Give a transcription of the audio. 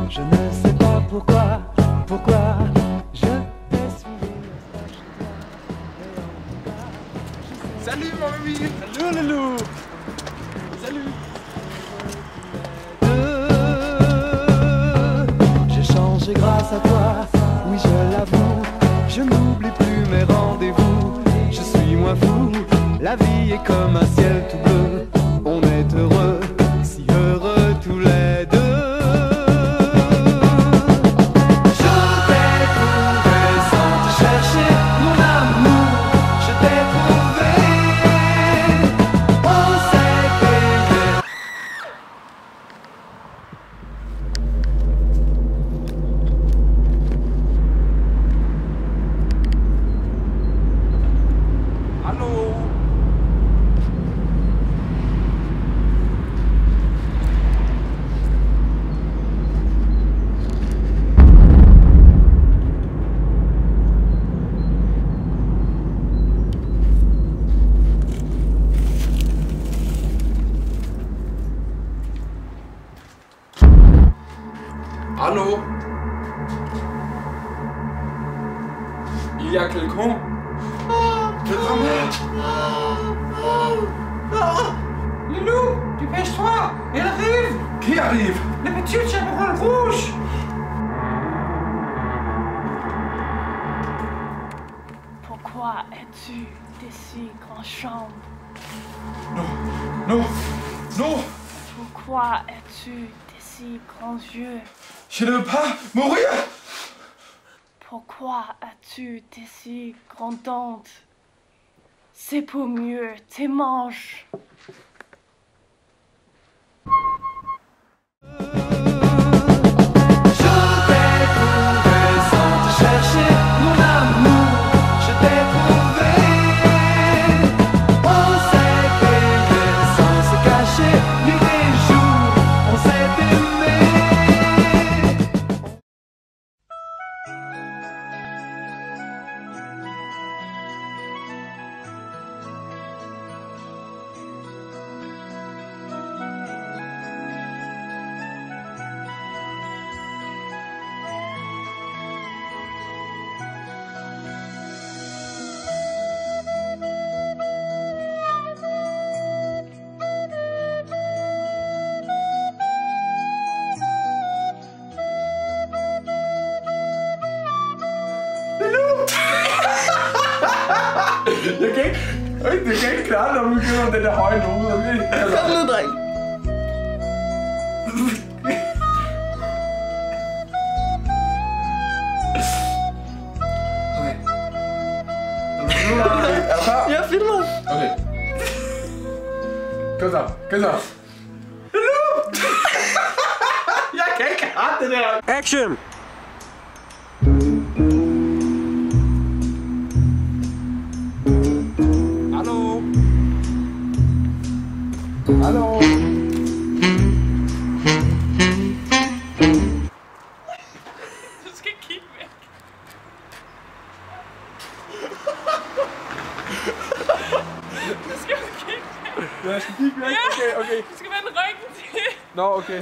Je ne sais pas pourquoi je t'ai suivi. Salut mon ami. Salut le loup. Salut. J'ai changé grâce à toi, oui je l'avoue. Je n'oublie plus mes rendez-vous. Je suis moins fou, la vie est comme un ciel tout bleu. On est heureux, si heureux tous les deux. Je t'ai trouvé sans te chercher, mon amour. Je t'ai trouvé, on s'est aimé. Allô. Allô? Il y a quelqu'un? Le grand-mère! Loulou, dépêche-toi, elle arrive! Qui arrive? Le petit chaperon rouge! Pourquoi es-tu de si grande chambre? Non! Non! Non! Pourquoi es-tu de si grands yeux? Je ne veux pas mourir! Pourquoi as-tu de si grandes dents? C'est pour mieux, tes manches. Je t'ai trouvé sans te chercher, mon amour. Je t'ai trouvé, on s'est aimé sans se cacher. Nuit et jour, on s'est aimé. Det kan ikke klare, når du begynder den der høje nummer. Kom nu, dreng! Okay. Er du klar? Jeg filmer! Okay. Kom så, kom så. Jeg kan ikke have det der! Action! Hallo? Hallo? Du skal kigge væk. Du skal kigge væk. Jeg skal kigge væk. Ja. Okay, okay. Du skal vende ryggen til. Nå, okay.